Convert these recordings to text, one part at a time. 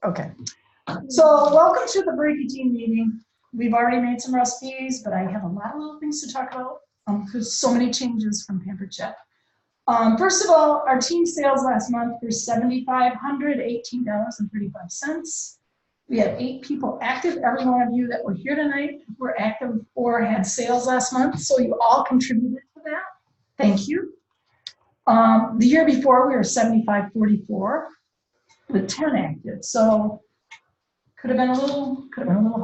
Okay. So welcome to the Breaky team meeting. We've already made some recipes, but I have a lot of little things to talk about because so many changes from Pampered Chef. First of all, our team sales last month were $7,518.35. We had 8 people active. Every one of you that were here tonight were active or had sales last month, so you all contributed to that. Thank you. The year before, we were 7,544 with 10 active, so could have been a little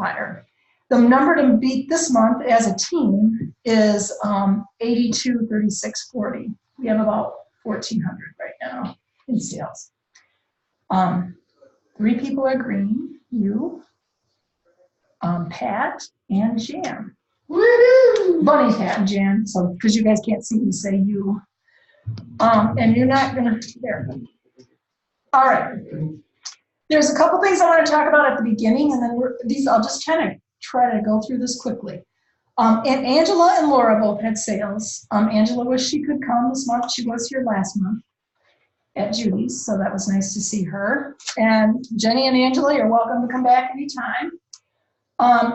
higher. The number to beat this month as a team is 823640. We have about 1,400 right now in sales. 3 people are green, you, Pat, and Jan. Woohoo! Bunny, Pat, and Jan, so because you guys can't see me say you. And you're not gonna, there. All right. There's a couple things I want to talk about at the beginning, and then I'll just kind of try to go through this quickly. And Angela and Laura both had sales. Angela wished she could come this month. She was here last month at Judy's, so that was nice to see her. And Jenny and Angela, you're welcome to come back anytime.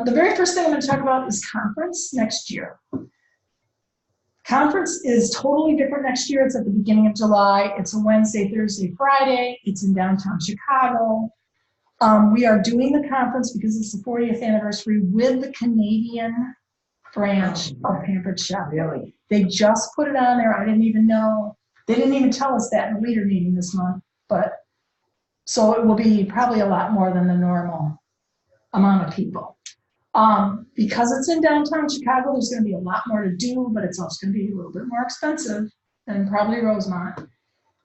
The very first thing I'm going to talk about is conference next year. Conference is totally different next year. It's at the beginning of July. It's a Wednesday, Thursday, Friday. It's in downtown Chicago. We are doing the conference because it's the 40th anniversary with the Canadian branch of Pampered Chef. Really? They just put it on there. I didn't even know. They didn't even tell us that in the leader meeting this month. But so it will be probably a lot more than the normal amount of people. Because it's in downtown Chicago, there's going to be a lot more to do, but it's also going to be a little bit more expensive than probably Rosemont.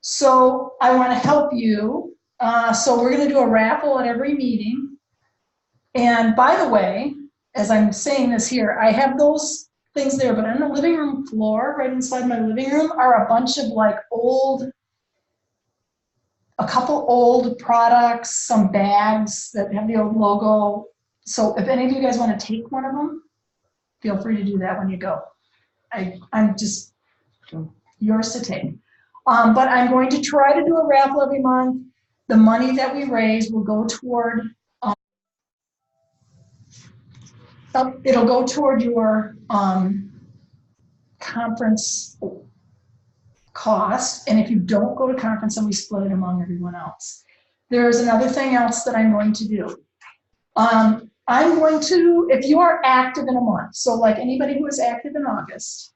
So I want to help you. So we're going to do a raffle at every meeting. And by the way, as I'm saying this here, I have those things there, but on the living room floor, right inside my living room, are a bunch of like a couple old products, some bags that have the old logo. So if any of you guys want to take one of them, feel free to do that when you go. I'm just yours to take. But I'm going to try to do a raffle every month. The money that we raise will go toward, it'll go toward your conference cost. And if you don't go to conference, then we split it among everyone else. There's another thing else that I'm going to do. I'm going to, if you are active in a month, so like anybody who is active in August,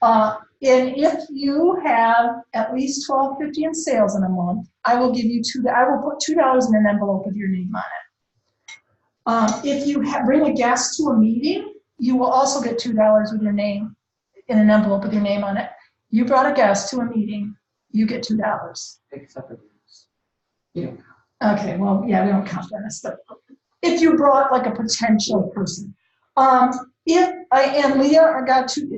and if you have at least $12.50 in sales in a month, I will give you I will put $2 in an envelope with your name on it. If you bring a guest to a meeting, you will also get $2 with your name in an envelope with your name on it. You brought a guest to a meeting, you get $2. Except for this. You don't count. Okay, well, yeah, we don't count Dennis, but if you brought like a potential person. And Leah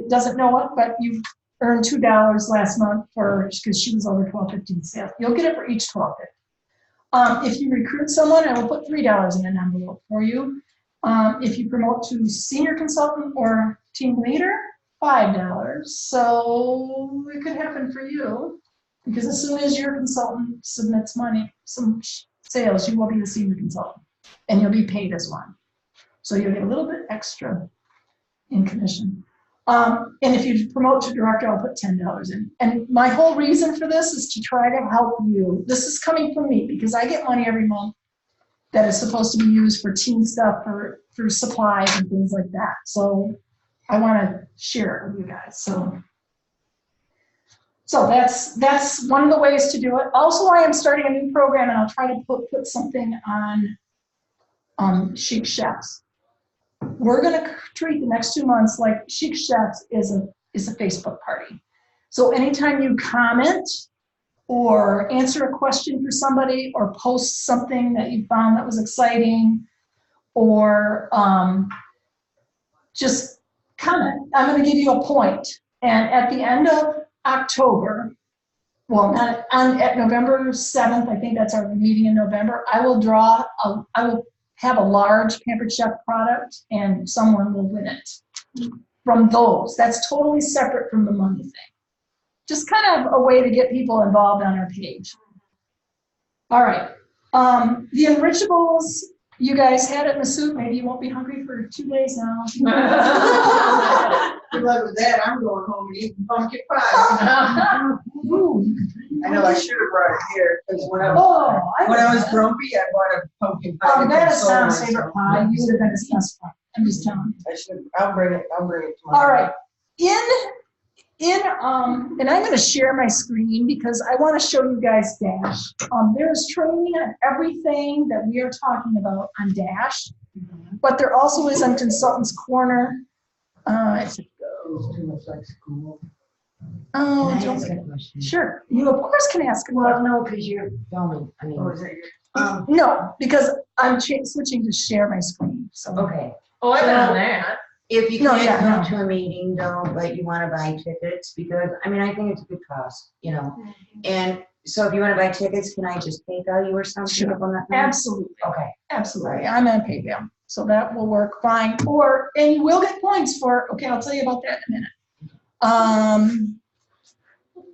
doesn't know it, but you earned $2 last month because she was over $12.50 sales. You'll get it for each $12.50. If you recruit someone, I will put $3 in an envelope for you. If you promote to senior consultant or team leader, $5. So it could happen for you because as soon as your consultant submits some sales, you will be a senior consultant. And you'll be paid as one. So you'll get a little bit extra in commission. And if you promote to director, I'll put $10 in. And my whole reason for this is to try to help you. This is coming from me because I get money every month that is supposed to be used for team stuff, for supplies and things like that. So I want to share it with you guys. So that's one of the ways to do it. Also, I am starting a new program, and I'll try to put something on Chic Chefs. We're going to treat the next 2 months like Chic Chefs is a Facebook party. So anytime you comment or answer a question for somebody or post something that you found that was exciting or just comment, I'm going to give you a point. And at the end of October, well, at November 7th, I think that's our meeting in November, I will have a large Pampered Chef product and someone will win it from those. That's totally separate from the money thing. Just kind of a way to get people involved on our page. All right. The Enrichables, you guys had it in the soup. Maybe you won't be hungry for 2 days now. Good luck with that. I'm going home and eating pumpkin pie. Ooh. I know I should have brought it here because when I was grumpy, I bought a pumpkin pie. to That is console Tom's myself. favorite pie. You would have been his best friend. I'm just telling you. I should. I'll bring it tomorrow. All right. And I'm going to share my screen because I want to show you guys Dash. There's training on everything that we are talking about on Dash, but there also is on Consultants Corner. I should go. It's too much like school. Oh, Can I don't ask get a question? Sure. You of course can ask a Well, question. no, because you're filming, I mean, Oh, is that your? No, because I'm switching to share my screen. So okay. Oh, I've been So- on that. If you No, can't yeah, come no. to a meeting though, but you want to buy tickets, because, I mean, I think it's a good cause, you know? And so if you want to buy tickets, can I just PayPal you or something? Sure. up on that number? absolutely. Okay. Absolutely, I'm on PayPal, so that will work fine. And you will get points for, okay, I'll tell you about that in a minute.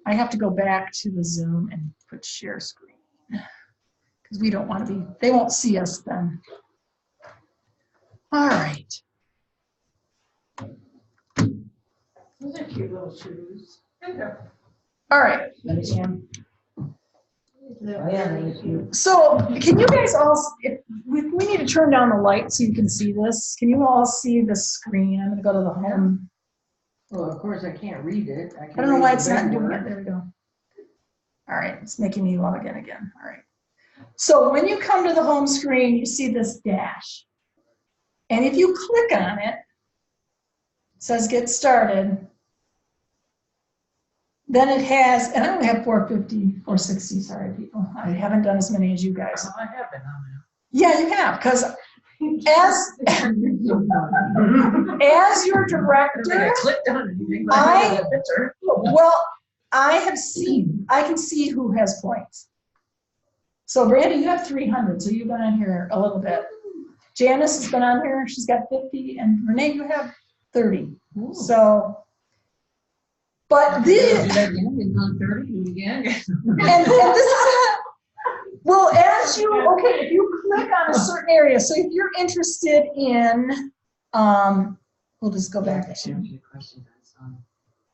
I have to go back to the Zoom and put share screen, because we don't want to be, they won't see us then. All right. Those are cute little shoes. All right, Let me see 'em. Oh, yeah, thank you. so can you guys all, we need to turn down the light so you can see this. Can you all see the screen? I'm gonna go to the home. Well, of course, I can't read it. I don't know why it's not doing it. There we go. All right, it's making me log in again. All right. So when you come to the home screen, you see this dash. And if you click on it, it says get started. Then it has, and I only have 450, 460, sorry people. I haven't done as many as you guys. I have been on Yeah, you have, because as your director, I clicked on anything, but I- I didn't get a picture. well, I can see who has points. So Brandy, you have 300, so you've been on here a little bit. Janice has been on here, she's got 50, and Renee, you have 30. So, but Do this, that again, it's on 30, do it again. and this is, well, as you, okay, if you click on a certain area, so if you're interested in, we'll just go back to,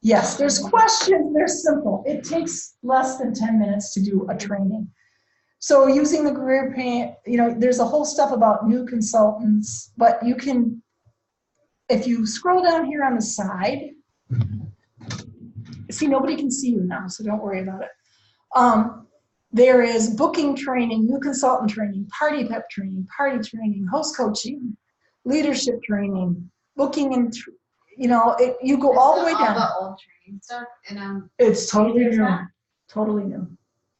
yes, there's questions, they're simple. It takes less than 10 minutes to do a training. So using the career paint, there's a whole stuff about new consultants, but you can, if you scroll down here on the side, see, nobody can see you now, so don't worry about it. There is booking training, new consultant training, party pep training, party training, host coaching, leadership training, booking and, you go all the way All down. the old training stuff, and It's totally There's new, that. totally new.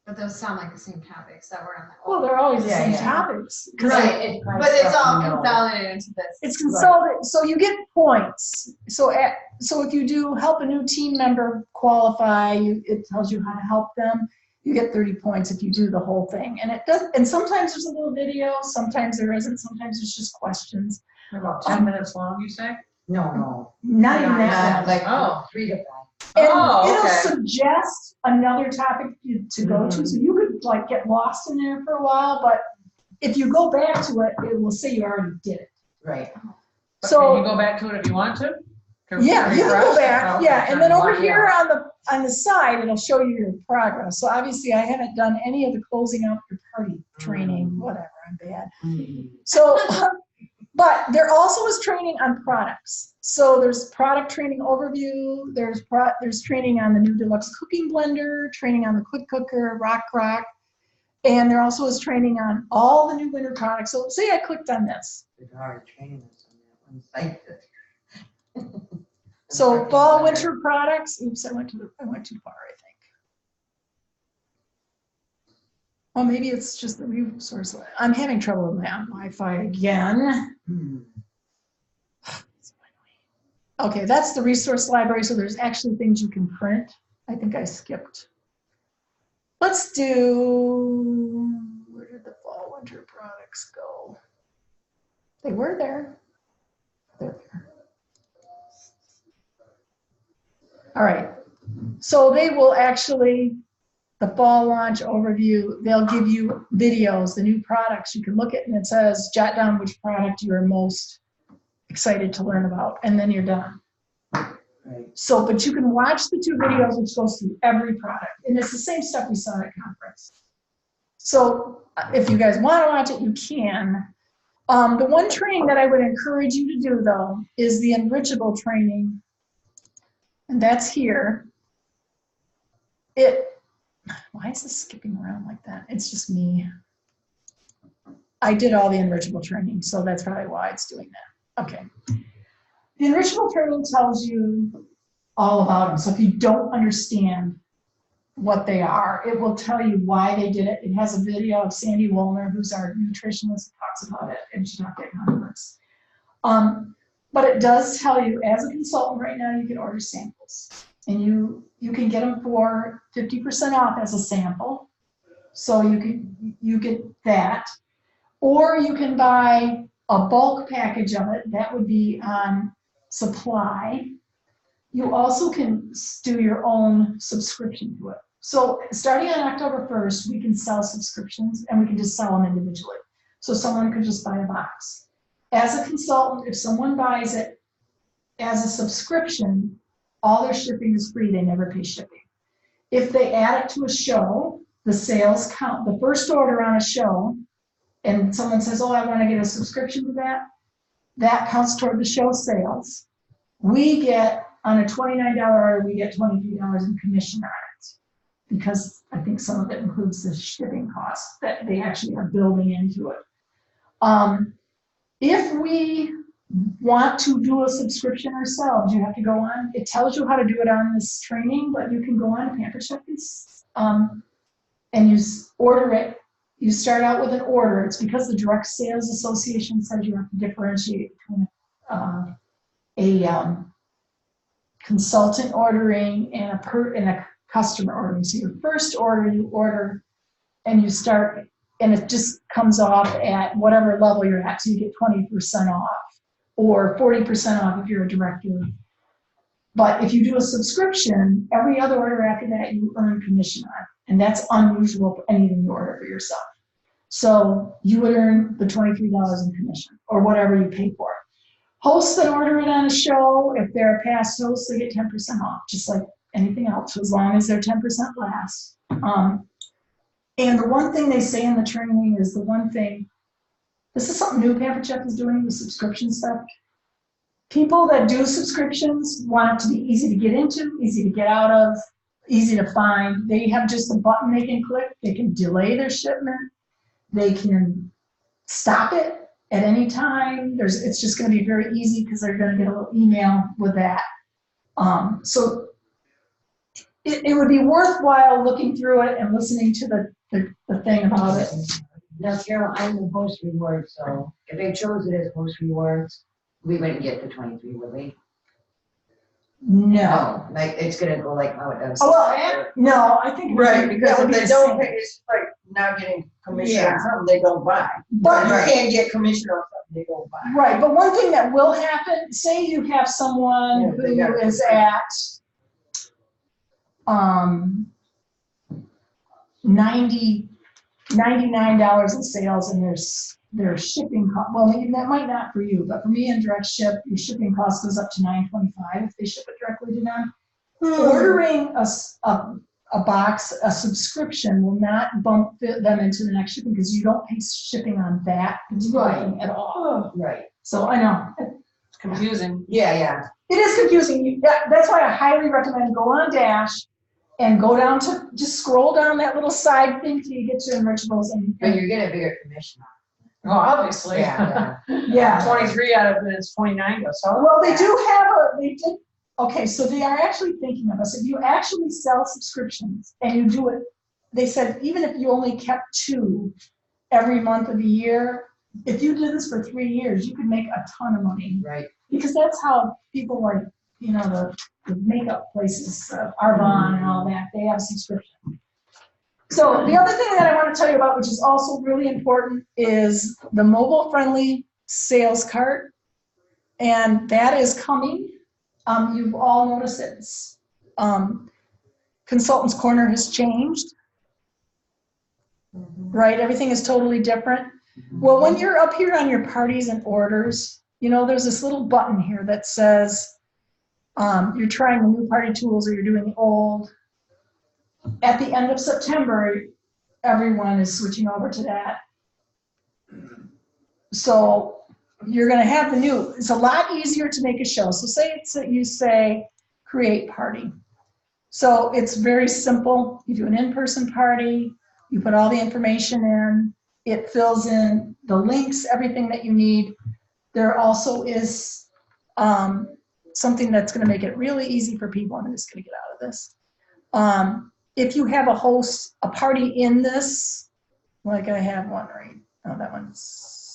but those sound like the same topics that were on the Well, old. they're always the Yeah, same yeah. topics. 'cause Right, but it's all consolidated into this. It's consolidated, so you get points. So if you do help a new team member qualify, it tells you how to help them. You get 30 points if you do the whole thing. And it does. And sometimes there's a little video, sometimes there isn't, sometimes it's just questions. About 10 minutes long, you say? No. Not even that. Like, Oh. 3 to 5. And Oh, it'll okay. suggest another topic to go to, so you could get lost in there for a while, but if you go back to it, it will say you already did it. Right. But So- can you go back to it if you want to? Yeah, you can go back, Okay, yeah, and then over yeah. here on the side, it'll show you your progress. So obviously I haven't done any of the closing out your party training, whatever, I'm bad. So, but there also is training on products. So there's product training overview, there's training on the new deluxe cooking blender, training on the quick cooker, Rock Crock, and there also is training on all the new winter products. So say I clicked on this. They're already training us on that one site. So fall, winter products, oops, I went too far, I think. Well, maybe it's just the resource. I'm having trouble with my Wi-Fi again. Okay, that's the resource library, so there's actually things you can print. I think I skipped. Let's do, where did the fall, winter products go? They were there. They're there. All right, so they will actually the fall launch overview, they'll give you videos, the new products you can look at, and it says, jot down which product you are most excited to learn about, and then you're done. Right. So, but you can watch the 2 videos, which goes through every product, and it's the same stuff we saw at conference. So if you guys want to watch it, you can. The one training that I would encourage you to do, though, is the Enrichable training, and that's here. Why is this skipping around like that? It's just me. I did all the Enrichable training, so that's probably why it's doing that. Okay. The Enrichable training tells you all about them. So if you don't understand what they are, it will tell you why they did it. It has a video of Sandy Wollner, who's our nutritionist, talks about it, and she talked at conference. But it does tell you, as a consultant right now, you can order samples. And you can get them for 50% off as a sample. So you get that. Or you can buy a bulk package of it. That would be on supply. You also can do your own subscription to it. So starting on October 1st, we can sell subscriptions, and we can just sell them individually. So someone could just buy a box. As a consultant, if someone buys it as a subscription, all their shipping is free. They never pay shipping. If they add it to a show, the sales count. The first order on a show, and someone says, oh, I want to get a subscription to that, that counts toward the show sales. We get, on a $29 order, we get $23 in commission on it, because I think some of it includes the shipping costs that they actually are building into it. If we want to do a subscription ourselves, you have to go on. It tells you how to do it on this training, but you can go on to Pamper Chef and you order it. You start out with an order. It's because the Direct Sales Association says you have to differentiate between a consultant ordering and a customer ordering. So your first order, you order and you start, and it just comes off at whatever level you're at. So you get 20% off or 40% off if you're a director. But if you do a subscription, every other order after that, you earn commission on. And that's unusual for anything you order for yourself. So you would earn the $23 in commission or whatever you pay for it. Hosts that order it on a show, if they're a past host, they get 10% off, just like anything else, as long as they're 10% less. And the one thing they say in the training is the one thing, this is something new Pamper Chef is doing, the subscription stuff. People that do subscriptions want it to be easy to get into, easy to get out of, easy to find. They have just a button they can click. They can delay their shipment. They can stop it at any time. It's just going to be very easy because they're going to get a little email with that. So it would be worthwhile looking through it and listening to the thing about it. Now, Carol, I'm the host reward, so if they chose it as host rewards, we wouldn't get the 23, would we? No. Like, it's gonna go like how it does. Oh, well, no, I think Right, because that if would be they the don't same. pay, it's like not getting commission Yeah. on something they don't buy. But You can't get commission on something they don't buy. right, but one thing that will happen, say you have someone Yeah, they got who it. is at $99 in sales, and their shipping cost, well, maybe that might not for you, but for me in direct ship, your shipping cost goes up to $9.25 if they ship it directly to them. Ordering a box, a subscription will not bump them into the next shipping because you don't pay shipping on that particular thing at all. Right. So I know. It's confusing. Yeah. It is confusing. That's why I highly recommend go on Dash and go down to, just scroll down that little side thing till you get to Enrichables. But you're getting a bigger commission on Well, obviously. it. Yeah. Yeah. 23 out of it is 29 goes. So Well, they do have okay, so they are actually thinking of us. If you actually sell subscriptions and you do it, they said even if you only kept 2 every month of the year, if you did this for 3 years, you could make a ton of money. Right. Because that's how people like, the makeup places, Arbonne and all that, they have subscription. So the other thing that I want to tell you about, which is also really important, is the mobile-friendly sales cart. And that is coming. You've all noticed it. Consultant's Corner has changed. right? Everything is totally different. Well, when you're up here on your parties and orders, you know, there's this little button here that says you're trying the new party tools or you're doing the old. At the end of September, everyone is switching over to that. So you're going to have the new. It's a lot easier to make a show. So say it's that you say create party. So it's very simple. You do an in-person party. You put all the information in. It fills in the links, everything that you need. There also is something that's going to make it really easy for people. I'm just going to get out of this. If you have a party in this, like I have one right, oh, that one's,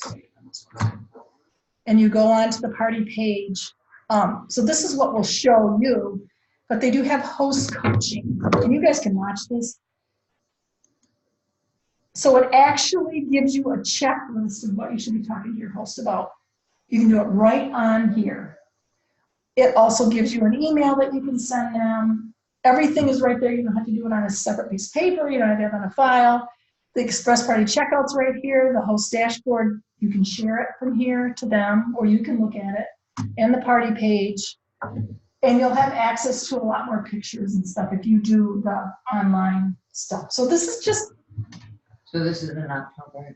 and you go on to the party page. So this is what will show you, but they do have host coaching. And you guys can watch this. So it actually gives you a checklist of what you should be talking to your host about. You can do it right on here. It also gives you an email that you can send them. Everything is right there. You don't have to do it on a separate piece of paper. You don't have to have it on a file. The Express Party checkout's right here. The host dashboard, you can share it from here to them, or you can look at it. And the party page. And you'll have access to a lot more pictures and stuff if you do the online stuff. So this is just So this is in October.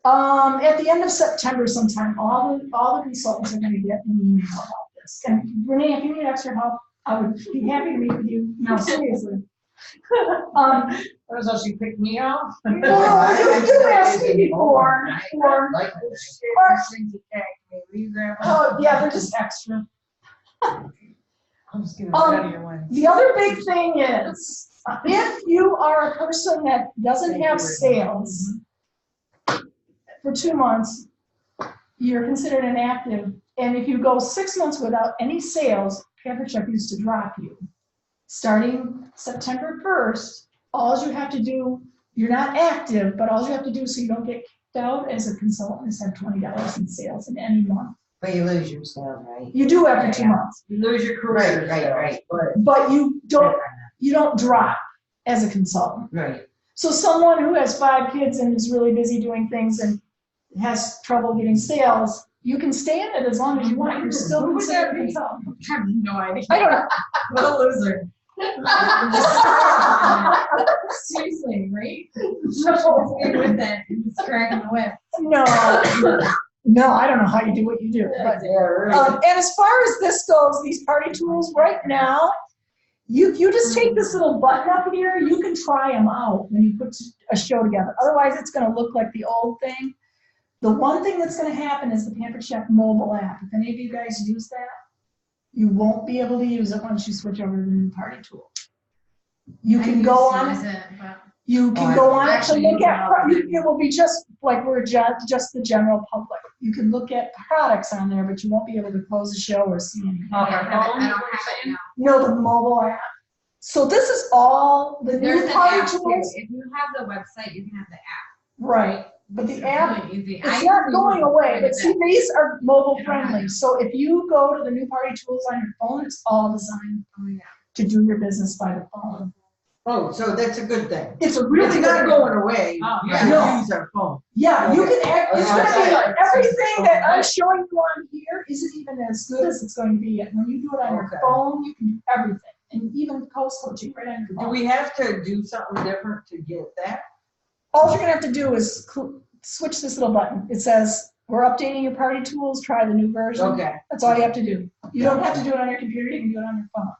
at the end of September sometime, all the consultants are gonna get an email about this. And Renee, if you need extra help, I would be happy to meet with you. No, seriously. So she picked me up? No, you asked me before. Like things to take. Will you grab one? Oh, yeah, they're just extra. I'm just gonna out of your way. The other big thing is, if you are a person that doesn't have sales for 2 months, you're considered inactive. And if you go 6 months without any sales, Pamper Check used to drop you. Starting September 1st, all you have to do, you're not active, but all you have to do so you don't get kicked out as a consultant is have $20 in sales in any month. But you lose your sale, right? You do every 2 months, You lose your career. Right. but you don't drop as a consultant. Right. So someone who has 5 kids and is really busy doing things and has trouble getting sales, you can stay in it as long as you want. You're still Who would that considered a be? consultant. I have no idea. I don't know. What a loser. Seriously, right? Stay with it and just cracking the whip. No, I don't know how you do what you do. But, and as far as this goes, these party tools right now, you just take this little button up here, you can try them out when you put a show together. Otherwise, it's going to look like the old thing. The one thing that's going to happen is the Pamper Chef mobile app. If any of you guys use that, you won't be able to use it once you switch over to the new party tool. You can go on it. You can go on it to look at, it will be just like we're just the general public. You can look at products on there, but you won't be able to close the show or see anything. I don't have it now. No, the mobile app. So this is all the There's new an party app too. tools. If you have the website, you can have the app. Right, but the app, Really easy. it's not going away, but see, these are mobile Yeah. friendly. So if you go to the new party tools on your phone, it's all designed Oh, yeah. to do your business by the phone. Oh, so that's a good thing. It's a really It's good not thing. going away. Oh, You yeah. can No. use our phone. Yeah, you can act, it's Okay. gonna be like, everything that I'm showing you on here isn't even as good as it's going to be yet. When you do it on your Okay. phone, you can do everything, and even post coaching right on your Do phone. we have to do something different to get that? All you're gonna have to do is switch this little button. It says, we're updating your party tools, try the new version. Okay. That's all you have to do. You don't have to do it on your computer, you can do it on your phone.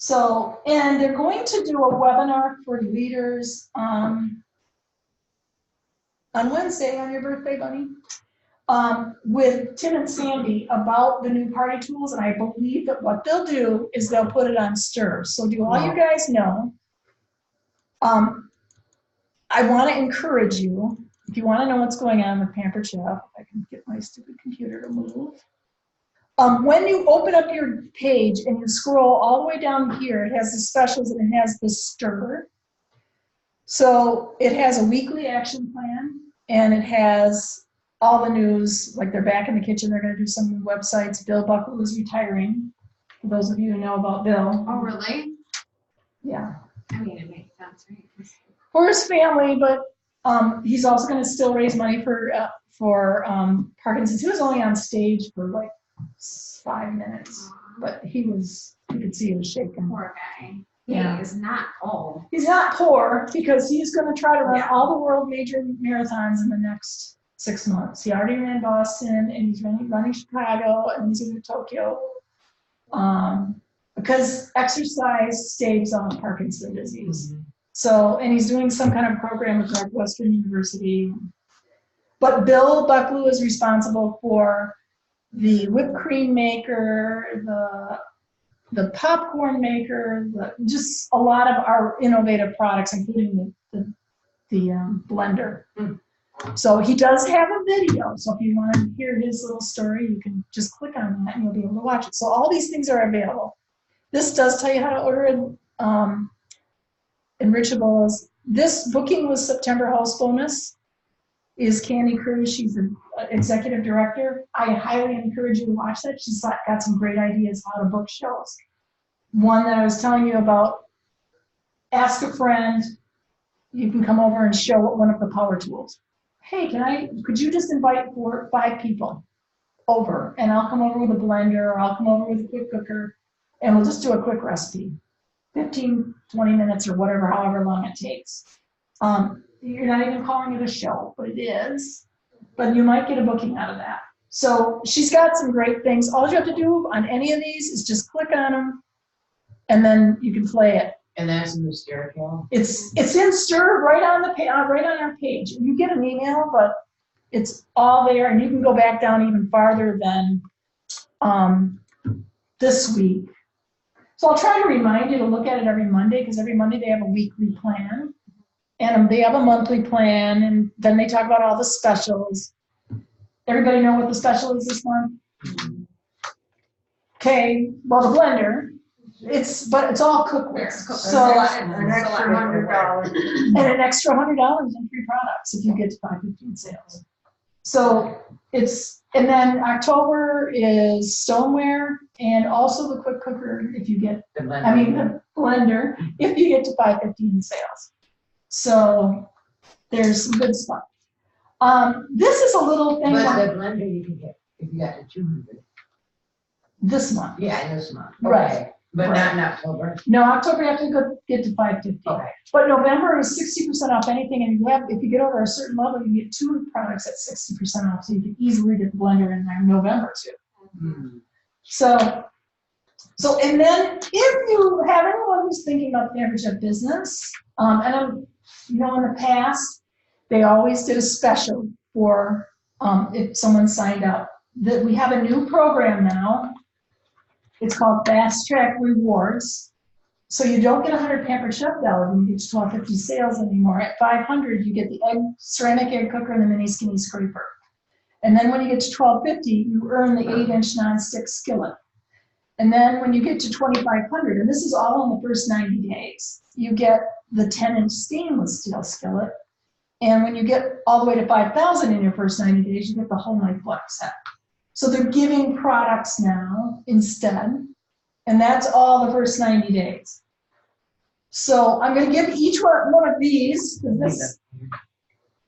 So, and they're going to do a webinar for leaders on Wednesday, on your birthday, Bunny, with Tim and Sandy about the new party tools. And I believe that what they'll do is they'll put it on Stir. So do all you guys know, I want to encourage you, if you want to know what's going on with Pamper Chef, if I can get my stupid computer to move. When you open up your page and you scroll all the way down here, it has the specials and it has the Stir. So it has a weekly action plan and it has all the news, like they're back in the kitchen, they're going to do some new websites. Bill Buckle is retiring, for those of you who know about Bill. Oh, really? Yeah. I mean, it makes sense, right? for his family, but he's also going to still raise money for Parkinson's. He was only on stage for like 5 minutes, but you could see he was shaking. Poor guy. He Yeah. is not old. He's not poor because he's going to try to run Yeah. all the world major marathons in the next 6 months. He already ran Boston, and he's running Chicago, and he's going to Tokyo. Because exercise staves off Parkinson's disease. So, and he's doing some kind of program with Northwestern University. But Bill Bucklew is responsible for the whipped cream maker, the popcorn maker, just a lot of our innovative products, including the blender. So he does have a video. So if you want to hear his little story, you can just click on that and you'll be able to watch it. So all these things are available. This does tell you how to order enrichables. This booking was September host bonus is Candy Cruz. She's an executive director. I highly encourage you to watch that. She's got some great ideas how to book shows. One that I was telling you about, ask a friend. You can come over and show one of the power tools. Hey, could you just invite 4 or 5 people over, and I'll come over with a blender, or I'll come over with a quick cooker, and we'll just do a quick recipe. 15, 20 minutes or whatever, however long it takes. You're not even calling it a show, but it is. But you might get a booking out of that. So she's got some great things. All you have to do on any of these is just click on them, and then you can play it. And that's in the Stiracale? It's in Stir right on our page. You get an email, but it's all there, and you can go back down even farther than this week. So I'll try to remind you to look at it every Monday, because every Monday they have a weekly plan, and they have a monthly plan, and then they talk about all the specials. Everybody know what the special is this month? Okay, well, the blender. It's all cookware. So An extra $100. and an extra $100 in free products if you get to 515 sales. So and then October is stoneware and also the quick cooker if you get, The the blender if you get to 515 sales. So there's some good stuff. This is a little thing But the blender you can get if you got the 200. this month. Yeah, this month. Right. Okay. But not in October. No, October you have to get to 550. Okay. But November is 60% off anything, and if you get over a certain level, you get 2 products at 60% off, so you can easily get the blender in there in November too. Mm. So, and then if you have anyone who's thinking about the average of business, and in the past, they always did a special for if someone signed up. That we have a new program now. It's called Fast Track Rewards. So you don't get 100 Pampered Chef dollars when you get to 1250 sales anymore. At 500, you get the ceramic egg cooker and the mini skinny scraper. And then when you get to 1250, you earn the 8-inch nonstick skillet. And then when you get to 2500, and this is all in the first 90 days, you get the 10-inch stainless steel skillet. And when you get all the way to 5,000 in your first 90 days, you get the whole knife block set. So they're giving products now instead, and that's all the first 90 days. So I'm going to give each one of these, because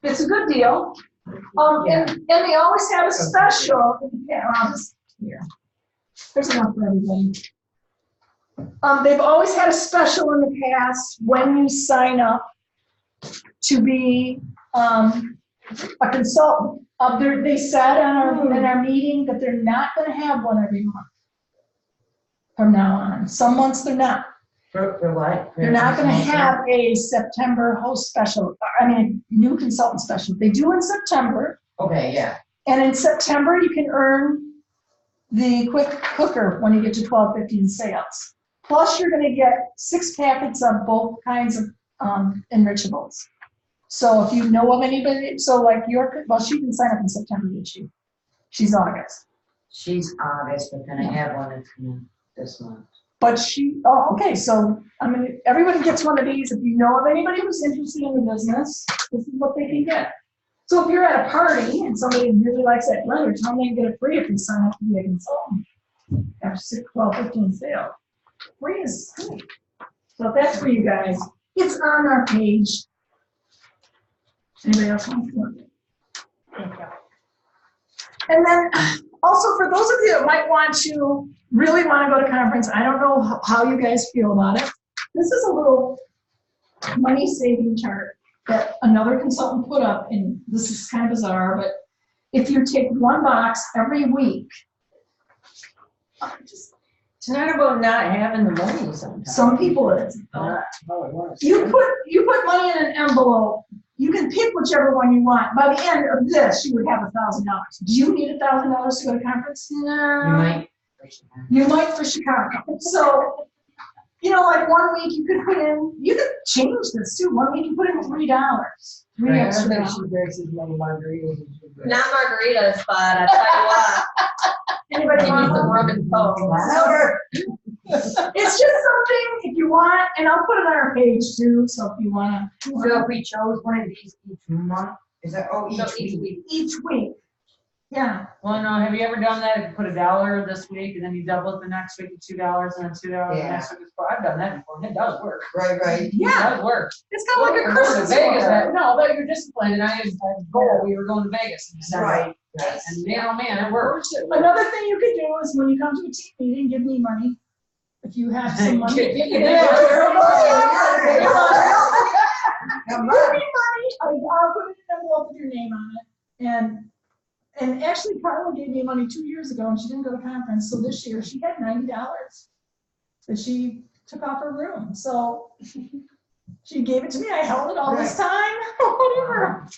it's a good deal. And they always have a special. Yeah, I'll just here. There's enough for everybody. They've always had a special in the past when you sign up to be a consultant. They said in our meeting that they're not going to have one every month from now on. Some months they're not. For what? They're not going to have a September host special. New consultant special. They do in September. Okay, yeah. And in September you can earn the quick cooker when you get to 1215 sales. Plus you're going to get 6 packets of both kinds of enrichables. So if you know of anybody, so like she didn't sign up in September, did she? She's August. She's August, but then I have one that's coming this month. But okay, so everybody gets one of these. If you know of anybody who's interested in the business, this is what they can get. So if you're at a party and somebody really likes that blender, tell them they can get it free if they sign up to be a consultant. After 1215 sales. Free is free. So that's for you guys. It's on our page. Anybody else want to? Okay. And then also for those of you that might want to, really want to go to conference, I don't know how you guys feel about it. This is a little money saving chart that another consultant put up, and this is kind of bizarre, but if you take one box every week, It's not about not having the money sometimes. some people it is. Not how it was. You put money in an envelope. You can pick whichever one you want. By the end of this, you would have $1,000. Do you need $1,000 to go to conference? No. You might. You might for Chicago. So, you know, like 1 week you could put in, you could change this too. 1 week you put in $3. $3 Right, I extra think dollars. she breaks his money margaritas. and she's good. Not margaritas, but I tell you what, Anybody you want need some one? rum and coke. It's just something if you want, and I'll put it on our page too. So if you want to, So if we chose one of these each month, is that, oh, So each week? each week. Yeah. Well, no, have you ever done that? You put $1 this week and then you double it the next week to $2 and then $2 the Yeah. next week. I've done that before and it does work. Right. Yeah. It does work. It's kind of like a We're going to Christmas Vegas. order. No, but you're disciplined and I had a goal. We were going to Vegas in December. Right. And man, oh man, it worked. Another thing you could do is when you come to a team meeting, give me money. If you have some money. Give me Give me money. Come money. on. I'll put it in an envelope with your name on it. And actually Carla gave me money 2 years ago and she didn't go to conference. So this year she had $90 that she took off her room. So she gave it to me. I held it all this time. Whatever.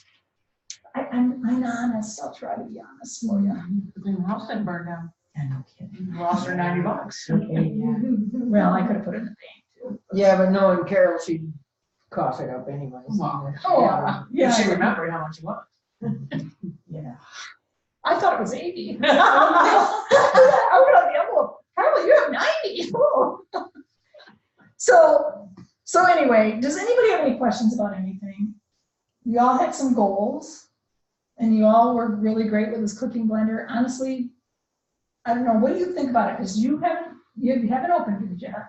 I'm honest. I'll try to be honest for you. The house didn't burn down. No kidding. You lost her $90. Okay, yeah. Well, I could have put it in the bank too. Yeah, but knowing Carol, she'd cough it up anyways. Wow. Oh, Yeah, she yeah. remembered how much it was. Yeah. I thought it was 80. I put on the envelope. Carla, you have 90. Oh. So anyway, does anybody have any questions about anything? We all had some goals, and you all were really great with this cooking blender. Honestly, I don't know. What do you think about it? Because you haven't opened it yet.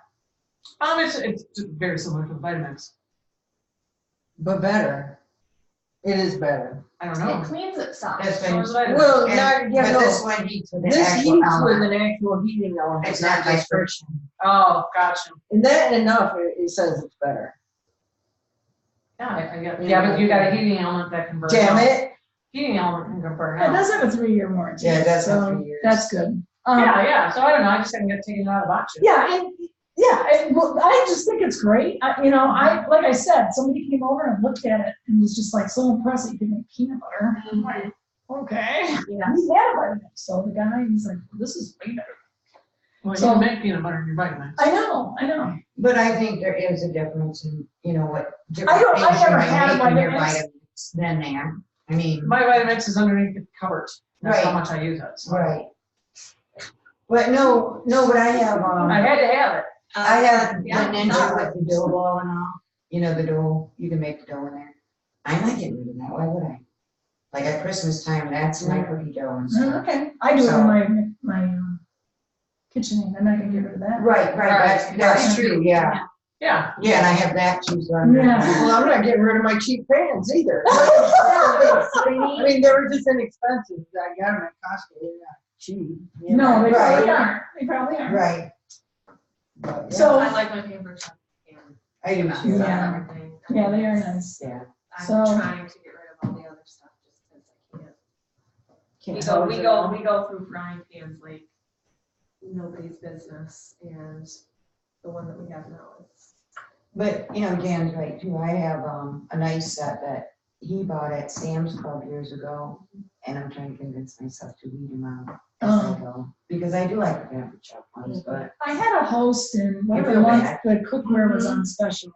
It's just very similar to the Vitamix. But better. It is better. I don't It know. cleans itself. That's So been, is Vitamix. Well, and- not, yeah, but this no. one heats with an This actual heats with element. an actual heating element. It's not like just friction. Oh, gotcha. And that enough, it says it's better. Yeah, but you got a heating element that can burn. Damn out. it. Heating element can burn It out. does have a 3-year warranty. Yeah, it does have so 3 years. That's good. Yeah, so I don't know, I just haven't got taken out of the box yet. Well, I just think it's great. Like I said, somebody came over and looked at it and was just like so impressed that you could make peanut butter. I'm like, okay. Yeah. He had a Vitamix, so the guy, he's like, this is way better. Well, you So- can make peanut butter in your Vitamix. I know. But I think there is a difference in, what I different don't- I things you never might had a make in your Vitamix. Vitamix than there. I mean, My Vitamix is underneath the cupboard. That's how Right. much I use it. So. right. But no, but I have, I had to have it. I have the Yeah. Ninja with the dough ball and all, the dough, you can make the dough in there. I might get rid of that, why would I? Like at Christmas time, that's my cookie dough and stuff. Okay. I do it So- in my KitchenAid. I'm not gonna get rid of that. Right, that's true, yeah. Yeah. Yeah, and I have that too, so I'm Yeah. Well, I'm not getting rid of my cheap pans either. I mean, they were just inexpensive. I got them at Costco. They're not cheap. No, they probably Right. aren't. They probably aren't. Right, But, yeah. So- I like my paper chuck and I do too. Yeah. everything. Yeah, they are nice. Yeah. I'm So- trying to get rid of all the other stuff just because I can't. Can't We hose it all. go through frying pans like nobody's business, and the one that we have now is. But, Dan's right too, I have, a nice set that he bought at Sam's Club years ago, and I'm trying to convince myself to weed him out as I go. Because I do like the pampered chef ones, but, I had a host and one of You the feel ones, bad? the cookware was on special,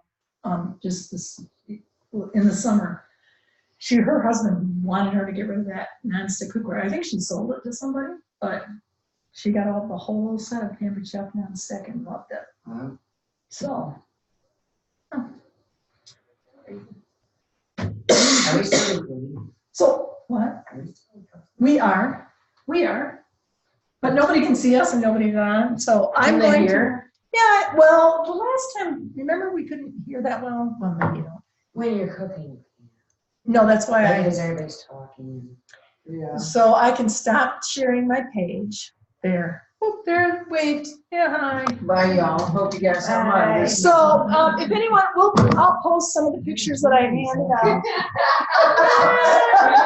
just this, in the summer. Her husband wanted her to get rid of that nonstick cookware. I think she sold it to somebody, but she got the whole set of Pampered Chef nonstick and loved it. So, are we still recording? so what? Are we still recording? We are. But nobody can see us and nobody's on, so I'm Can they going to. hear? Yeah, well, the last time, remember we couldn't hear that well? Well, maybe you don't. When you're cooking. No, that's why Because everybody's talking. Yeah. so I can stop sharing my page. There. Oh, there, waved. Yeah, hi. Bye, y'all. Hope you guys have fun. This- So, if anyone, I'll post some of the pictures that I handed out.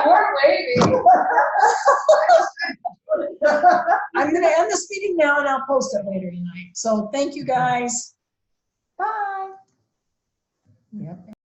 You're waving. I'm gonna end this meeting now and I'll post it later tonight. So thank you guys. Bye. Yep.